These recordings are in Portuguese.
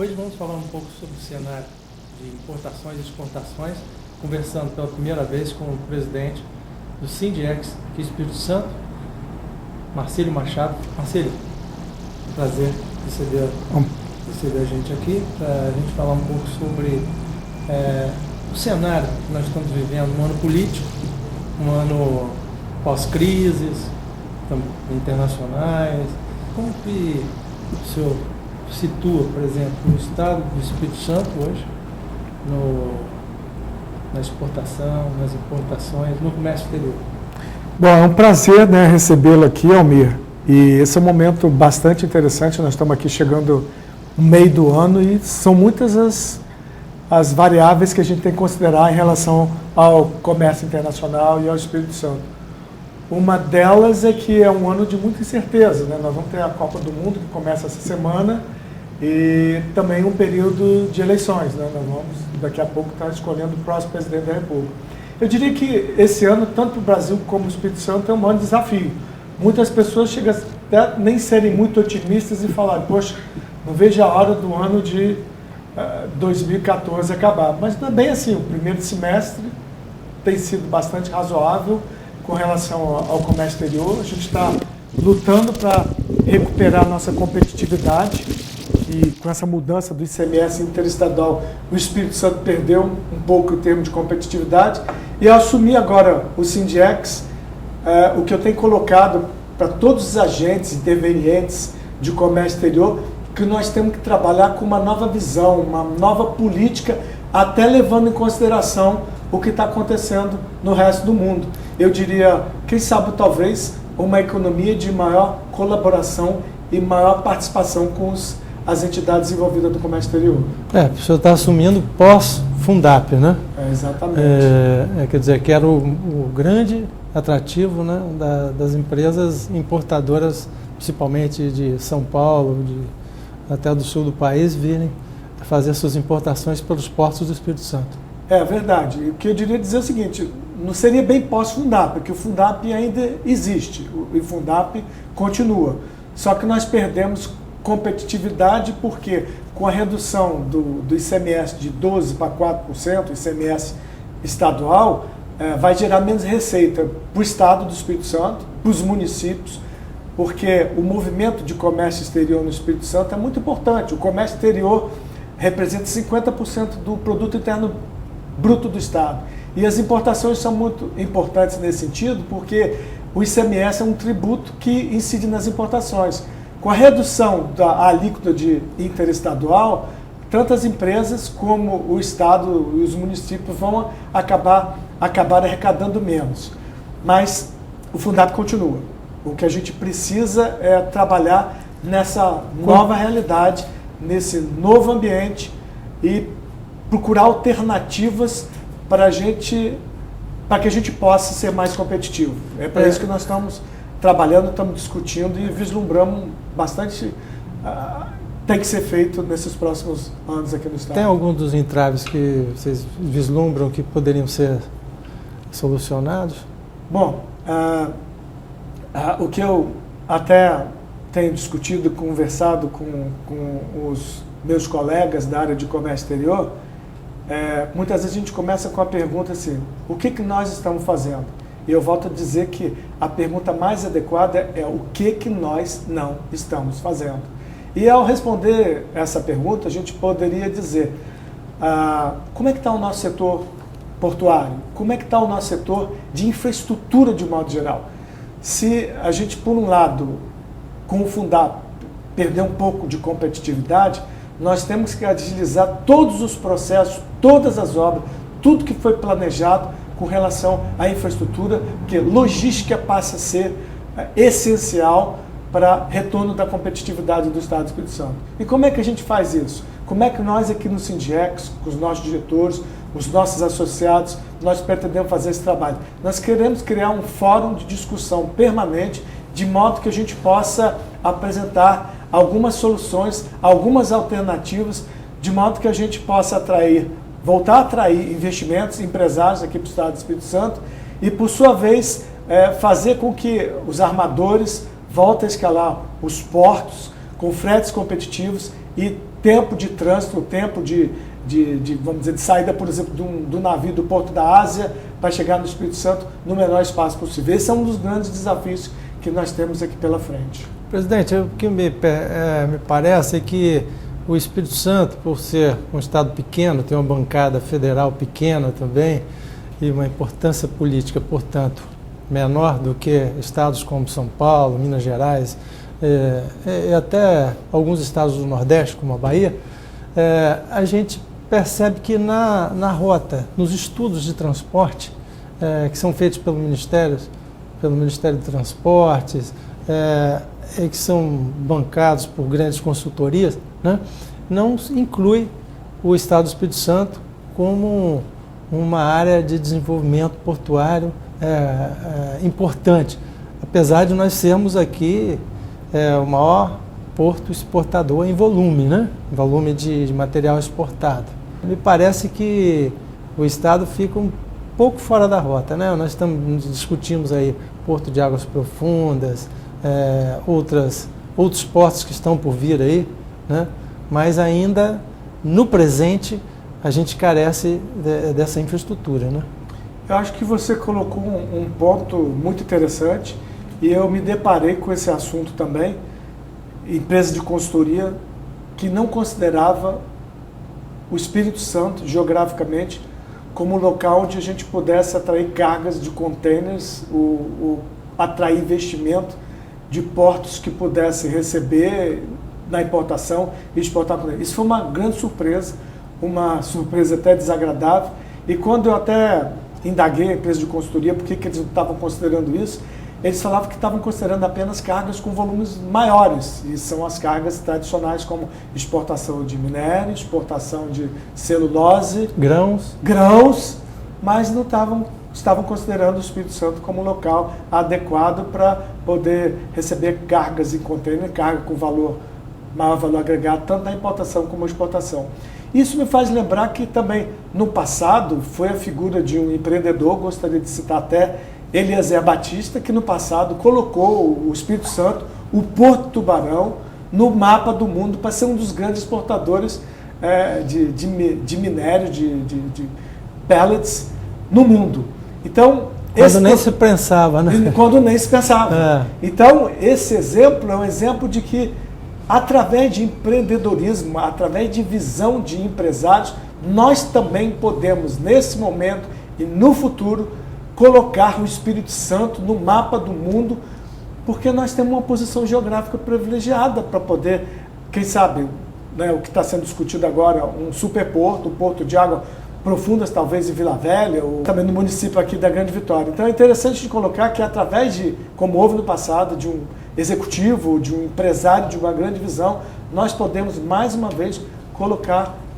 Hoje vamos falar um pouco sobre o cenário de importações e exportações, conversando pela primeira vez com o presidente do Sindex aqui do Espírito Santo, Marcílio Machado. Marcílio, prazer receber a gente aqui para a gente falar um pouco sobre o cenário que nós estamos vivendo, um ano político, um ano pós-crises internacionais. Como que o senhor situa, por exemplo, o estado do Espírito Santo hoje na exportação, nas importações, no comércio exterior? Bom, é um prazer, recebê-lo aqui, Almir. E esse é um momento bastante interessante. Nós estamos aqui chegando no meio do ano e são muitas as variáveis que a gente tem que considerar em relação ao comércio internacional e ao Espírito Santo. Uma delas é que é um ano de muita incerteza, Nós vamos ter a Copa do Mundo, que começa essa semana, e também um período de eleições, Nós vamos, daqui a pouco, estar escolhendo o próximo presidente da República. Eu diria que esse ano, tanto para o Brasil como o Espírito Santo, é um ano de desafio. Muitas pessoas chegam até nem serem muito otimistas e falarem, poxa, não vejo a hora do ano de 2014 acabar. Mas também assim, o primeiro semestre tem sido bastante razoável com relação ao comércio exterior. A gente está lutando para recuperar a nossa competitividade e com essa mudança do ICMS interestadual, o Espírito Santo perdeu um pouco o termo de competitividade. E ao assumir agora o Sindex, o que eu tenho colocado para todos os agentes intervenientes de comércio exterior, que nós temos que trabalhar com uma nova visão, uma nova política, até levando em consideração o que está acontecendo no resto do mundo. Eu diria, quem sabe talvez, uma economia de maior colaboração e maior participação com as entidades envolvidas do comércio exterior. O senhor está assumindo pós-Fundap, né? Exatamente. Quer dizer, que era o grande atrativo, das empresas importadoras, principalmente de São Paulo, até do sul do país, virem fazer suas importações pelos portos do Espírito Santo. É verdade. O que eu diria dizer é o seguinte, não seria bem pós-Fundap, porque o Fundap ainda existe, o Fundap continua. Só que nós perdemos competitividade porque com a redução do ICMS de 12% para 4%, o ICMS estadual, vai gerar menos receita para o estado do Espírito Santo, para os municípios, porque o movimento de comércio exterior no Espírito Santo é muito importante. O comércio exterior representa 50% do produto interno bruto do estado. E as importações são muito importantes nesse sentido, porque o ICMS é um tributo que incide nas importações. Com a redução da alíquota de interestadual, tanto as empresas como o estado e os municípios vão acabar arrecadando menos. Mas o Fundap continua. O que a gente precisa é trabalhar nessa nova realidade, nesse novo ambiente e procurar alternativas para que a gente possa ser mais competitivo. É para isso que nós estamos trabalhando, estamos discutindo e vislumbramos bastante. Tem que ser feito nesses próximos anos aqui no estado. Tem algum dos entraves que vocês vislumbram que poderiam ser solucionados? Bom, o que eu até tenho discutido e conversado com os meus colegas da área de comércio exterior, muitas vezes a gente começa com a pergunta assim, o que nós estamos fazendo? E eu volto a dizer que a pergunta mais adequada é o que nós não estamos fazendo. E ao responder essa pergunta, a gente poderia dizer, como é que está o nosso setor portuário? Como é que está o nosso setor de infraestrutura de modo geral? Se a gente, por um lado, com o Fundap, perder um pouco de competitividade, nós temos que agilizar todos os processos, todas as obras, tudo que foi planejado com relação à infraestrutura, porque logística passa a ser essencial para retorno da competitividade do Estado do Espírito Santo. E como é que a gente faz isso? Como é que nós aqui no Sindex, com os nossos diretores, os nossos associados, nós pretendemos fazer esse trabalho? Nós queremos criar um fórum de discussão permanente, de modo que a gente possa apresentar algumas soluções, algumas alternativas, de modo que a gente possa voltar a atrair investimentos, empresários aqui para o Estado do Espírito Santo e, por sua vez, fazer com que os armadores voltem a escalar os portos com fretes competitivos e tempo de trânsito, o tempo vamos dizer, de saída, por exemplo, do navio do Porto da Ásia para chegar no Espírito Santo no menor espaço possível. Esse é um dos grandes desafios que nós temos aqui pela frente. Presidente, o que me parece é que o Espírito Santo, por ser um estado pequeno, tem uma bancada federal pequena também e uma importância política, portanto, menor do que estados como São Paulo, Minas Gerais, e até alguns estados do Nordeste, como a Bahia, a gente percebe que na rota, nos estudos de transporte que são feitos pelo Ministério de Transportes, que são bancados por grandes consultorias, né, não inclui o Estado do Espírito Santo como uma área de desenvolvimento portuário importante, apesar de nós sermos aqui o maior porto exportador em volume, né, volume de material exportado. Me parece que o Estado fica um pouco fora da rota, né? Nós discutimos aí Porto de Águas Profundas, outros portos que estão por vir aí, né? Mas ainda no presente a gente carece dessa infraestrutura, né? Eu acho que você colocou um ponto muito interessante e eu me deparei com esse assunto também, empresa de consultoria que não considerava o Espírito Santo geograficamente como um local onde a gente pudesse atrair cargas de containers, atrair investimento de portos que pudessem receber na importação e exportar por aí. Isso foi uma grande surpresa, uma surpresa até desagradável. E quando eu até indaguei a empresa de consultoria por que eles não estavam considerando isso, eles falavam que estavam considerando apenas cargas com volumes maiores, e são as cargas tradicionais como exportação de minério, exportação de celulose, grãos, mas não estavam considerando o Espírito Santo como um local adequado para poder receber cargas em container, carga com maior valor agregado, tanto na importação como na exportação. Isso me faz lembrar que também no passado foi a figura de um empreendedor, gostaria de citar até Eliezer Batista, que no passado colocou o Espírito Santo, o Porto Tubarão, no mapa do mundo para ser um dos grandes exportadores de minério, de pellets no mundo. Então, quando nem se pensava, né? Quando nem se pensava. Então, esse exemplo é um exemplo de que, através de empreendedorismo, através de visão de empresários, nós também podemos, nesse momento e no futuro, colocar o Espírito Santo no mapa do mundo, porque nós temos uma posição geográfica privilegiada para poder, quem sabe, né, o que está sendo discutido agora, um superporto, um porto de água profundas, talvez em Vila Velha, ou também no município aqui da Grande Vitória. Então é interessante de colocar que através de, como houve no passado, de um executivo, de um empresário, de uma grande visão, nós podemos mais uma vez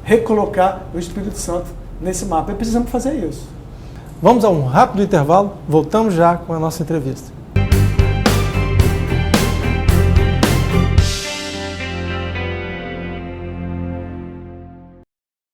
recolocar o Espírito Santo nesse mapa. E precisamos fazer isso. Vamos a um rápido intervalo, voltamos já com a nossa entrevista.